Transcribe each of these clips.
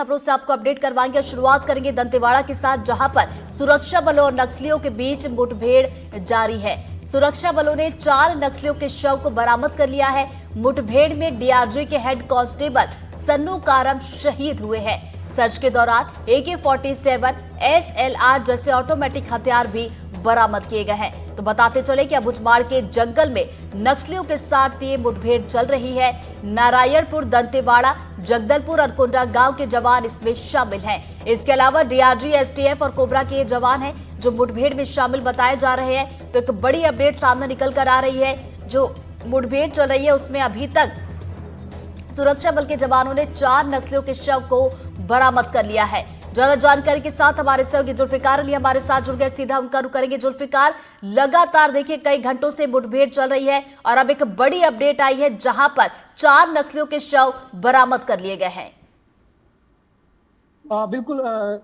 खबरों से आपको अपडेट करवाएंगे। शुरुआत करेंगे दंतेवाड़ा के साथ, जहां पर सुरक्षा बलों और नक्सलियों के बीच मुठभेड़ जारी है। सुरक्षा बलों ने 4 नक्सलियों के शव को बरामद कर लिया है। मुठभेड़ में डीआरजी के हेड कांस्टेबल सन्नू कारम शहीद हुए हैं। सर्च के दौरान AK-47, SLR जैसे ऑटोमेटिक हथियार भी बरामद किए गए हैं। तो बताते चले कि अबुझमाड़ के जंगल में नक्सलियों के साथ ये मुठभेड़ चल रही है। नारायणपुर, दंतेवाड़ा, जगदलपुर और कुंडा गांव के जवान इसमें शामिल हैं। इसके अलावा डीआरजी, STF और कोबरा के जवान हैं जो मुठभेड़ में शामिल बताए जा रहे हैं। तो एक बड़ी अपडेट सामने निकल कर आ रही है। जो मुठभेड़ चल रही है उसमें अभी तक सुरक्षा बल के जवानों ने 4 नक्सलियों के शव को बरामद कर लिया है। ज्यादा जानकारी के साथ हमारे सहयोगी जुल्फिकार अली हमारे साथ जुड़ गए, सीधा उनका रुख करेंगे। जुल्फिकार, लगातार देखिए कई घंटों से मुठभेड़ चल रही है और अब एक बड़ी अपडेट आई है जहां पर 4 नक्सलियों के शव बरामद कर लिए गए हैं। बिल्कुल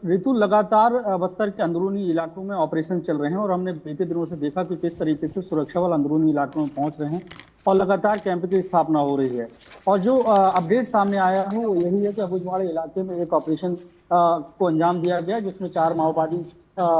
ऋतु, लगातार बस्तर के अंदरूनी इलाकों में ऑपरेशन चल रहे हैं और हमने बीते दिनों से देखा कि किस तरीके से सुरक्षा बल अंदरूनी इलाकों में पहुंच रहे हैं और लगातार कैंप की स्थापना हो रही है। और जो अपडेट सामने आया है वो यही है कि अबुझमाड़ इलाके में एक ऑपरेशन को अंजाम दिया गया जिसमें 4 माओवादी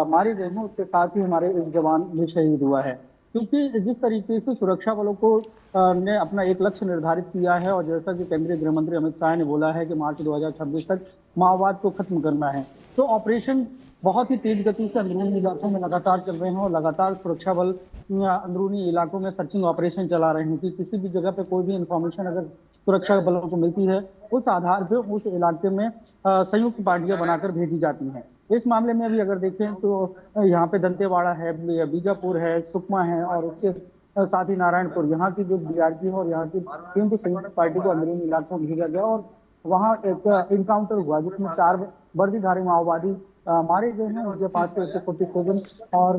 मारे गए हैं। उसके साथ ही हमारे एक जवान भी शहीद हुआ है। क्योंकि जिस तरीके से सुरक्षा बलों को ने अपना एक लक्ष्य निर्धारित किया है और जैसा कि केंद्रीय गृह मंत्री अमित शाह ने बोला है कि मार्च 2026 तक माओवाद को खत्म करना है, तो ऑपरेशन बहुत ही तेज गति से अंदरूनी इलाकों में लगातार चल रहे हैं और लगातार सुरक्षा बल अंदरूनी इलाकों में सर्चिंग ऑपरेशन चला रहे हैं कि किसी भी जगह पे कोई भी इंफॉर्मेशन अगर सुरक्षा बलों को मिलती है उस आधार पर उस इलाके में संयुक्त पार्टियां बनाकर भेजी जाती हैं। इस मामले में अभी अगर देखें तो यहाँ पे दंतेवाड़ा है, बीजापुर है, सुकमा है और उसके साथ ही नारायणपुर, यहाँ की जो डीआरजी है और यहाँ की 3 संयुक्त पार्टी को अंदरूनी इलाकों में भेजा गया और वहाँ एक इनकाउंटर हुआ जिसमें 4 वर्दीधारी माओवादी मारे गए हैं। उनके पास से AK-47 और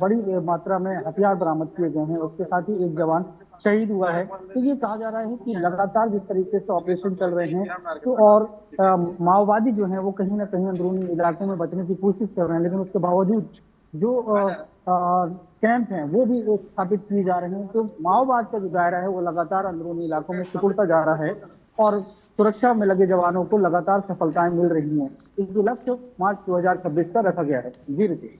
बड़ी मात्रा में हथियार बरामद किए गए हैं। उसके साथ ही एक जवान शहीद हुआ है। तो ये कहा जा रहा है कि लगातार जिस तरीके से ऑपरेशन चल रहे हैं तो और माओवादी जो है वो कहीं ना कहीं अंदरूनी इलाकों में बचने की कोशिश कर रहे हैं, लेकिन उसके बावजूद जो कैंप हैं वो भी स्थापित किए जा रहे हैं। तो माओवाद का जो दायरा है वो लगातार अंदरूनी इलाकों में सिकुड़ता जा रहा है और सुरक्षा में लगे जवानों को लगातार सफलताएं मिल रही हैं। इसके लक्ष्य मार्च 2026 का रखा गया है। जी ऋषि।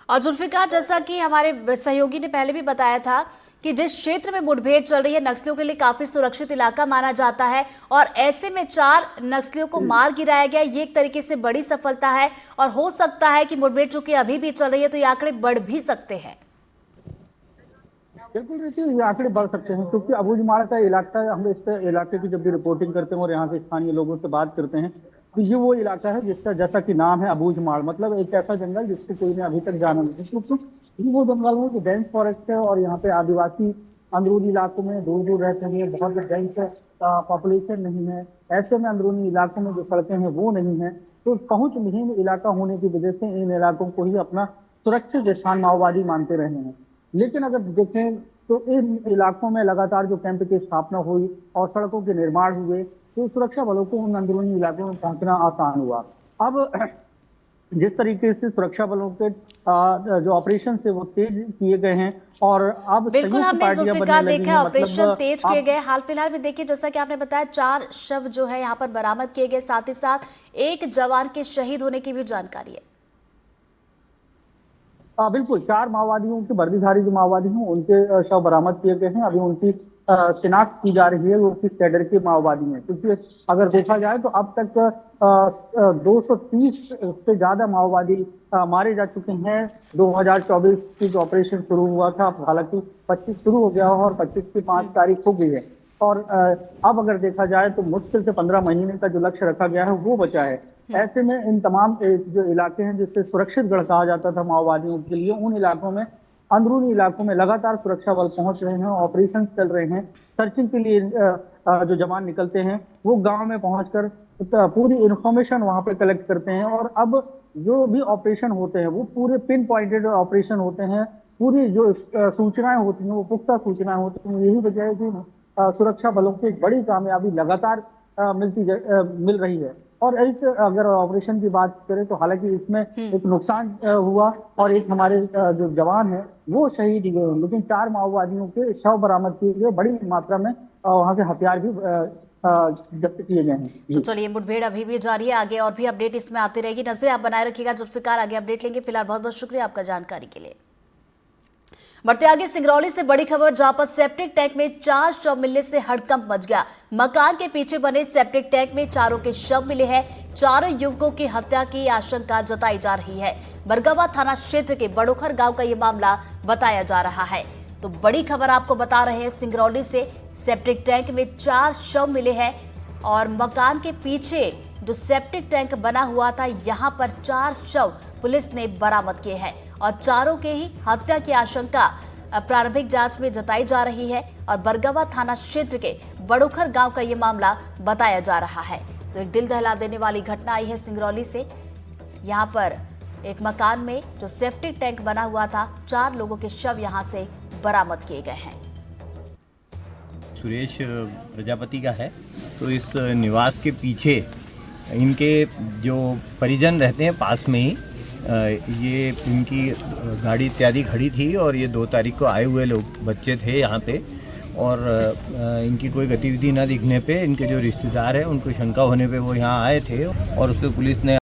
और जुल्फिकार, जैसा कि हमारे सहयोगी ने पहले भी बताया था कि जिस क्षेत्र में मुठभेड़ चल रही है नक्सलियों के लिए काफी सुरक्षित इलाका माना जाता है और ऐसे में 4 नक्सलियों को मार गिराया गया, ये एक तरीके से बड़ी सफलता है और हो सकता है कि मुठभेड़ चूंकि अभी भी चल रही है तो ये आंकड़े बढ़ भी सकते हैं। बिल्कुल ऋषि, ये आंकड़े बढ़ सकते हैं क्योंकि अबुझमाड़ का इलाका, हम इस इलाके की जब भी रिपोर्टिंग करते हैं और यहाँ के स्थानीय लोगों से बात करते हैं तो ये वो इलाका है जिसका जैसा कि नाम है अबुझमाड़, मतलब एक ऐसा जंगल जिसको कोई ने अभी तक जाना नहीं, क्योंकि ये वो जंगल है जो डेंस फॉरेस्ट है और यहाँ पे आदिवासी अंदरूनी इलाकों में दूर दूर रहते हैं, बहुत डेंस पॉपुलेशन नहीं है। ऐसे में अंदरूनी इलाकों में जो सड़कें हैं वो नहीं है, तो पहुंच विहीन इलाका होने की वजह से इन इलाकों को ही अपना सुरक्षित स्थान माओवादी मानते रहे हैं। लेकिन अगर देखें तो इन इलाकों में लगातार जो कैंप की स्थापना हुई और सड़कों के निर्माण हुए तो सुरक्षा बलों को उन अंदरूनी इलाकों में पहुंचना आसान हुआ। अब जिस तरीके से सुरक्षा बलों के जो ऑपरेशन है वो तेज किए गए हैं और अब बिल्कुल हमने जुल्फिकार देखा ऑपरेशन तेज किए गए। हाल फिलहाल में देखिए जैसा कि आपने बताया 4 शव जो है यहाँ पर बरामद किए गए, साथ ही साथ एक जवान के शहीद होने की भी जानकारी है। बिल्कुल 4 माओवादियों के वर्दीधारी जो माओवादी हैं उनके शव बरामद किए गए हैं। अभी उनकी शिनाख्त की जा रही है वो किस कैडर के माओवादी हैं, क्योंकि अगर देखा जाए तो अब तक 230 से ज्यादा माओवादी मारे जा चुके हैं। 2024 की जो ऑपरेशन शुरू हुआ था, हालांकि 25 शुरू हो गया और 25 की 5 तारीख हो गई है और अब अगर देखा जाए तो मुश्किल से 15 महीने का जो लक्ष्य रखा गया है वो बचा है। ऐसे में इन तमाम जो इलाके हैं जिससे सुरक्षित गढ़ कहा जाता था माओवादियों के लिए, उन इलाकों में अंदरूनी इलाकों में लगातार सुरक्षा बल पहुंच रहे हैं, ऑपरेशन चल रहे हैं। सर्चिंग के लिए जो जवान निकलते हैं वो गांव में पहुंचकर पूरी इंफॉर्मेशन वहां पे कलेक्ट करते हैं और अब जो भी ऑपरेशन होते हैं वो पूरे पिन पॉइंटेड ऑपरेशन होते हैं। पूरी जो सूचनाएं होती हैं वो पुख्ता सूचनाएं होती हैं। यही वजह है कि सुरक्षा बलों को एक बड़ी कामयाबी लगातार मिल रही है। और इस अगर ऑपरेशन की बात करें तो हालांकि इसमें एक नुकसान हुआ और एक हमारे जो जवान है वो शहीद हुए, लेकिन 4 माओवादियों के शव बरामद किए गए। बड़ी मात्रा में वहां के हथियार भी जब्त किए गए हैं। तो चलिए, मुठभेड़ अभी भी जारी है, आगे और भी अपडेट इसमें आती रहेगी। नजरें आप बनाए रखिएगा। जुल्फिकार आगे अपडेट लेंगे। फिलहाल बहुत बहुत शुक्रिया आपका जानकारी के लिए। बढ़ते आगे, सिंगरौली से बड़ी खबर, जहां पर सेप्टिक टैंक में 4 शव मिलने से हड़कंप मच गया। मकान के पीछे बने सेप्टिक टैंक में चारों के शव मिले हैं। चारों युवकों की हत्या की आशंका जताई जा रही है। बरगवा थाना क्षेत्र के बड़ोखर गांव का ये मामला बताया जा रहा है। तो बड़ी खबर आपको बता रहे हैं, सिंगरौली से सेप्टिक टैंक में 4 शव मिले हैं और मकान के पीछे जो सेप्टिक टैंक बना हुआ था, यहाँ पर 4 शव पुलिस ने बरामद किए हैं और चारों के ही हत्या की आशंका प्रारंभिक जांच में जताई जा रही है। और बरगवा थाना क्षेत्र के बड़ोखर गांव का ये मामला बताया जा रहा है। तो एक दिल दहला देने वाली घटना आई है सिंगरौली से। यहाँ पर एक मकान में जो सेप्टिक टैंक बना हुआ था, 4 लोगों के शव यहाँ से बरामद किए गए हैं। सुरेश प्रजापति का है। तो इस निवास के पीछे इनके जो परिजन रहते हैं पास में ही, ये इनकी गाड़ी इत्यादि खड़ी थी और ये 2 तारीख को आए हुए लोग बच्चे थे यहाँ पे। और इनकी कोई गतिविधि न दिखने पे इनके जो रिश्तेदार हैं उनको शंका होने पे वो यहाँ आए थे और उस पर पुलिस ने